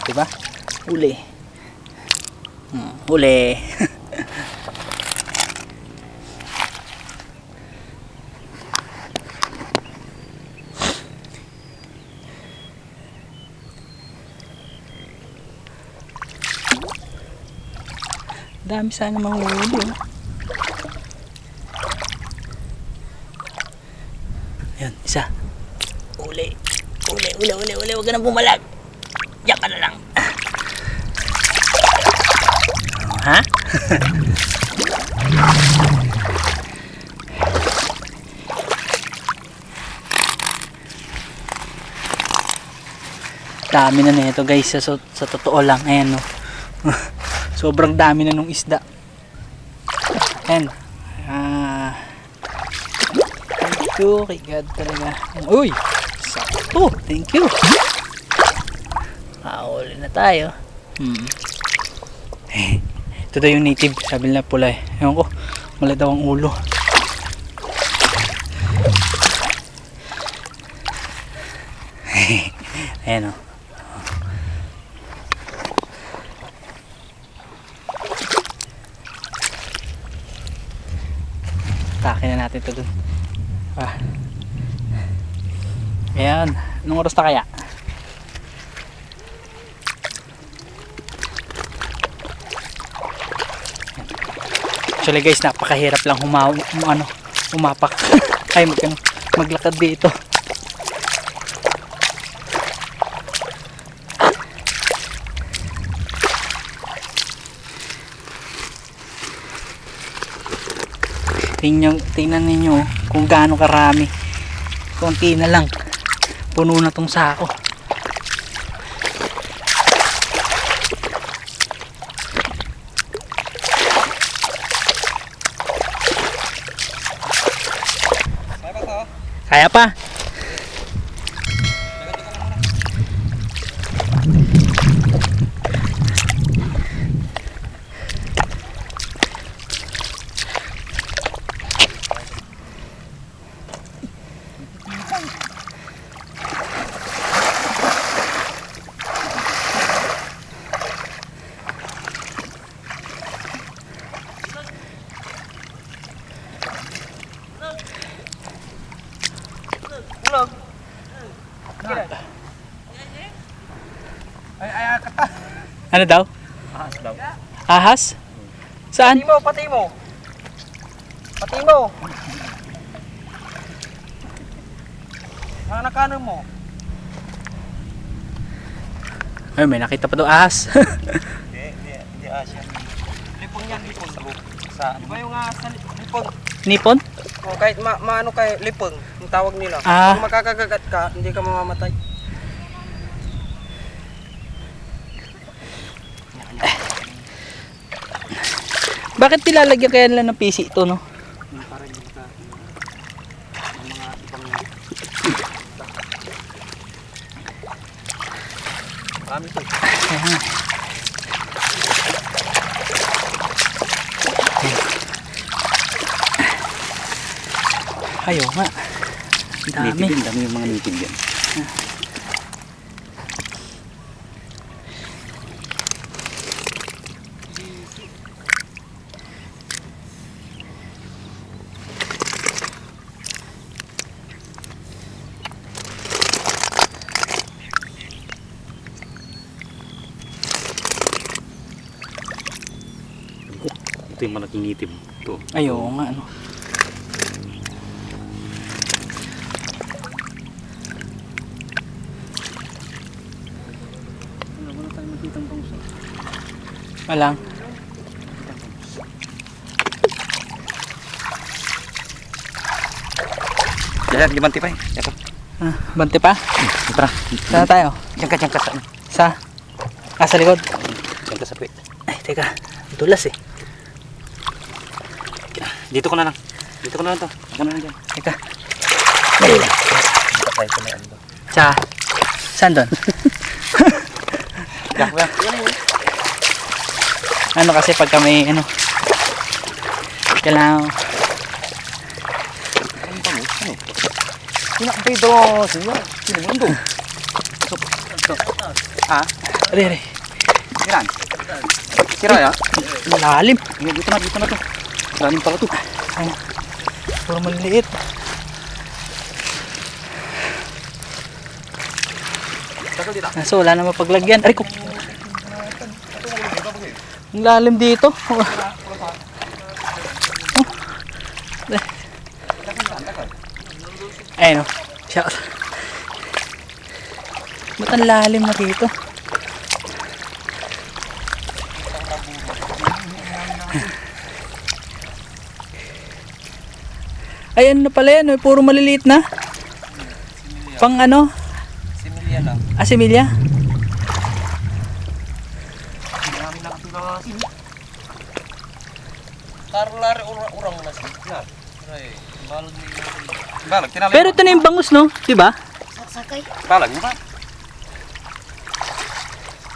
Diba? Huli. Huli. Dami sana manghuli. Ayan, isa. Uli. Huwag ka na bumalag. Diyan ka na lang. Ha? Dami na nito guys, sa totoo lang. Ayan, no. Sobrang dami na nung isda. Ayan. Thank you kay God talaga. Uy! Sakto! Thank you! Uli na tayo. Ito daw yung native. Sabi nila pula eh. Ewan ko. Mali daw ang ulo. Ayan o. Takin na natin ito dun. Ayan. Anong oras na kaya? Actually guys, napakahirap lang humapak. Ay, maglakad dito. Tingnan ninyo kung gaano karami. Konti na lang. Puno na tong sako. Kaya pa? Ano daw? Ahas daw. Ahas? Saan? Pati mo. Mga nakano mo? Ay, may nakita pa daw ahas. Hindi ahas yan. Lipong yan, lipong. Sa ano ba yung ahas na lipong? Nipon? O kahit maano kay lipong, yung tawag nila. Kung makakagagat ka, hindi ka mamamatay. Bakit nilalagyan kaya nila ng PC ito, no? Para hindi ka ng mga ibang kami to. Ayaw nga. Dami. Dami yung mga native yan. Ito yung malaking native. Ito. Ayaw nga, ano. Wala tayong makitang pangsa. Walang. Yan, di banti pa eh. Ito. Bante pa? Tara. Saan tayo? Diyan ka sa ano. Sa likod? Diyan ka sa puwet. Ay, teka. Dulas eh. Dito ko na lang. Dito ko na lang to. Ako na lang dyan. Teka. Patay ko na yan. Saan doon? Ano kasi pag kami, kailangan. Pinakbay do. Sino mo ito? Ha? Ari, ari. Kiran. Kira ya? Lalim. Dito na to. Lalim pala to. Ayan. Puro maliit. So, wala na mapaglagyan. Aray ko. Ang lalim dito. Oh. Ayun o. Shout. Ba't ang lalim na dito? Ay, ano na pala yan? Puro maliliit na. Pang ano? Similya lang. Ah, similya? Marami na ito na asin. Karulari urang na siya. Ay, balag mo yun. Balag, tinali. Pero ito na yung bangus, no? Diba? Sakay. Balag mo ba?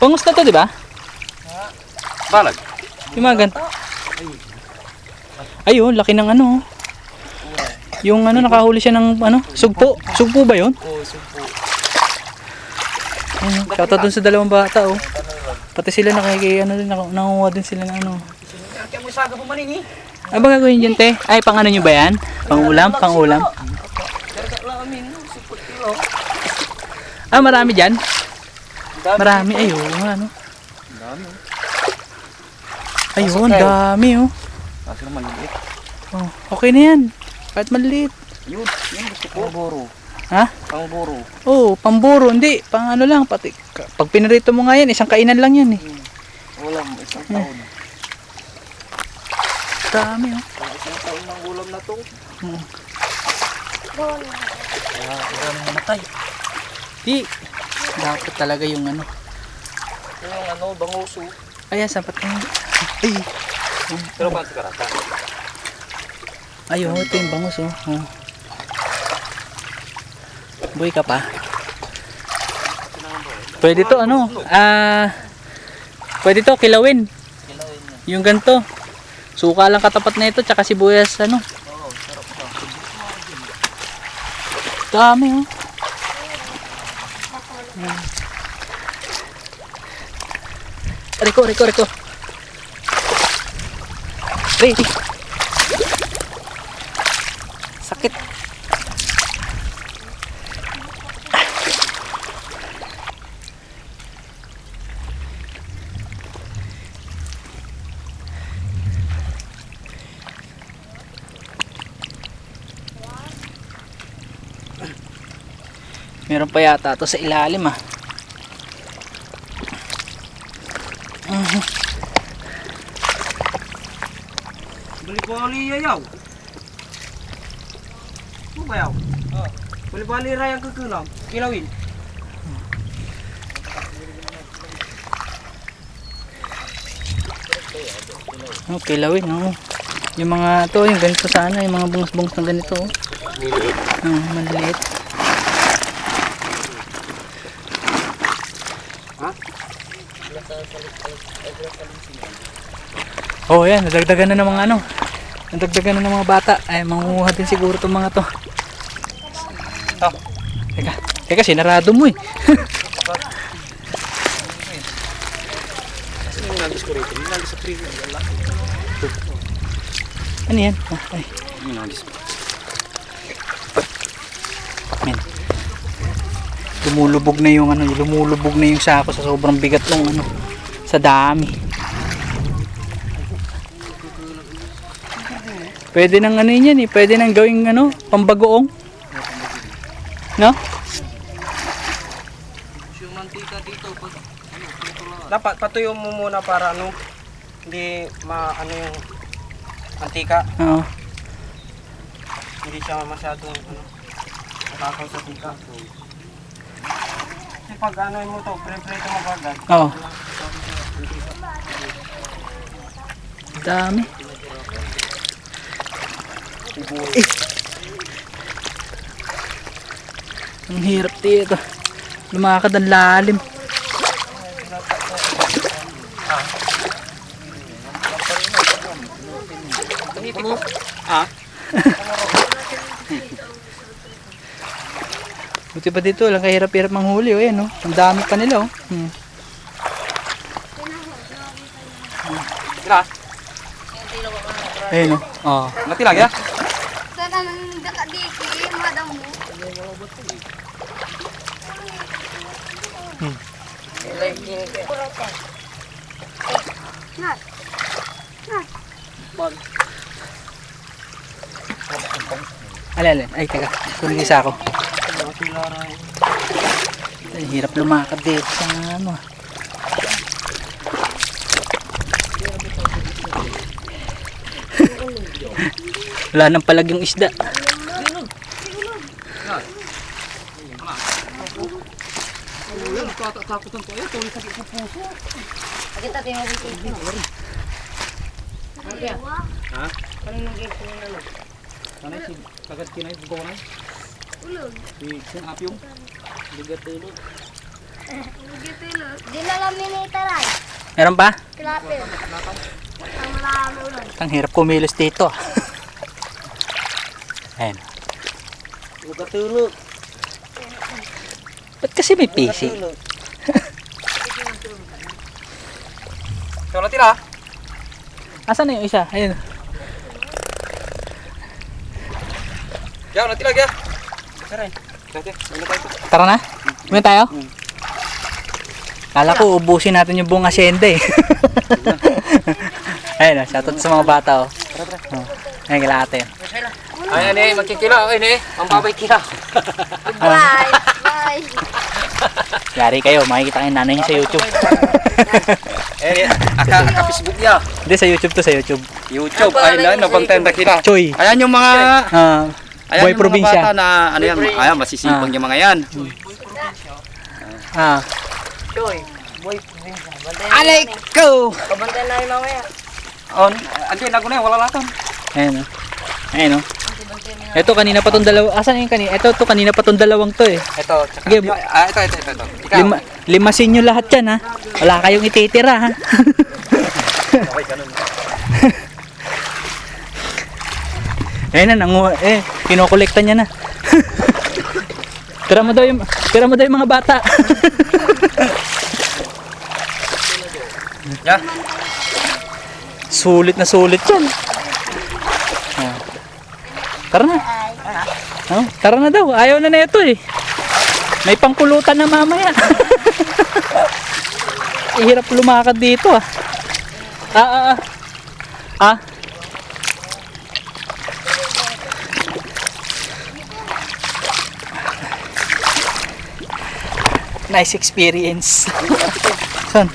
Bangus na to, diba? Balag. Yung mga ganito. Ayun, laki ng ano. Yung ano, nakahuli siya ng ano, sugpo. Sugpo ba yun? Oo, sumpo. Ayun, shoutout dun sa dalawang bata, oh. Pati sila ano din, nangunguha din sila ng ano. Kaya mo isaga po manini. Ano ba gagawin dyan, te? Ay, pang ano nyo ba yan? Pang ulam? Pang ulam? Karga lang amin, supot kilo. Ah, marami dyan? Marami, ayun, ano. Dami. Ayun, dami, oh. Kasi maliit. Oh, okay na yan. Kahit maliit. Yun gusto ko. Pangburo. Ha? Pangburo. Oo, pamburo. Hindi, pang ano lang. Pati, pag pinarito mo nga yan, isang kainan lang yan, eh. Ulam, isang taon. Dami, oh. Isang taon ng ulam na to. Marami namatay. Di. Dapat talaga yung ano. Ito yung ano, banguso. Ayan, sapat na yun. Ay. Pero ba sa karata? Ayun, ito yung bangus, oh. Oh. Buhay ka pa. Pwede to, ano? Pwede to, kilawin. Yung ganito. Suka lang katapat na ito, tsaka sibuyas, ano. Oo, sarap ito. Dami, oh. Riko. Ready. Sakit. Meron pa yata to sa ilalim, ah. Bali-bali yayaw. Ano ba yaw? Bali-bali rayang kukulang. Kilawin. Oh, kilawin, oh. Yung mga to, yung ganito sana, yung mga bungs-bungs na ganito, oh. Maliit. Maliit. Ha? Oh, yan, nadagdagan na ng mga ano. Nadagdagan na ng mga bata. Ay, manguha din siguro itong mga to. Ito. Teka, sinarado mo, eh. Nagis ko rito. Nagis sa premium. Ano yan? Oh, ay. Nagis ko. Men. Lumulubog na yung ano, lumulubog na yung sako sa sobrang bigat ng ano, sa dami. Pwede nang ano yan, eh, pwede nang gawing ano, pambagoong. No? Yung mantika dito dapat patuyo mo muna para ano hindi ano yung mantika, Oo. hindi siya masyadong ano nakakaw sa tika. Kasi pag ano mo to, pre-prito mo agad. Oo. Dami. Eh. Ang hirap dito. Lumakad ang lalim. Ah? Buti pa dito, lang kahirap-hirap manghuli, oh, yan, oh. Ang dami pa nila, oh. Tira. Ayun, oh. Matilag ya? Sana nang nakadiki, madam mo. Nat. Nat. Alin. Ay, teka. Kunin isa ako. Ay, hirap lumakad dito sa ano. Wala nang palag yung isda. Kita tinggal di sini. Ha? Ano nang gate mo na? Sanay si kagat kinay ko na. Ulog. Si Sen Apyong. Ligat tulog. Di na lang minitaray. Meron pa? Tilapil. Ang marami ulan. Ang hirap kumilos dito. Ayun. Ligat tulog. Ba't kasi may PC? So natira. Asan na yung isa? Ayun. Ya, natilag ya. Saray. Dati, ano tayo? Tara na. Kumain tayo? Kala ko ubusin natin yung buong asyenda eh. Ayun, shoutout sa mga bata oh. Oh. Ayun, kila ate. Ayan eh, magkikila. Ayun eh, ang babay kila. Bye. Bye. Yari kayo, makikita kayo nanay niyo sa YouTube. Eh, aka-Facebook niya. Hindi, sa YouTube to, sa YouTube. YouTube, ay na, nabantay na kila. Choy. Ayan yung mga... Ayan Boy yung probinsya. mga bata na, ano yan, ayan, masisipang yung mga yan. Choy. Boy, probinsya. Alay ko! Kabantay na yung mamaya. On, andi, nagunay, wala laton. Ayun oh. Ayun oh. Ito kanina pa tong dalawa. Asan yung kanina? Ito kanina pa tong dalawang to eh. Ito, tsaka, Sige. ito. Ikaw. Limasin nyo lahat yan ha. Wala kayong ititira ha. Okay, ganun. Ayun na, kinokolekta niya na. Tira mo daw yung mga bata. Ya. Sulit na sulit yan. Oh. Tara na. Oh, tara na daw. Ayaw na ito eh. May pangpulutan na mamaya. Hirap lumakad dito ah. Nice experience. Son.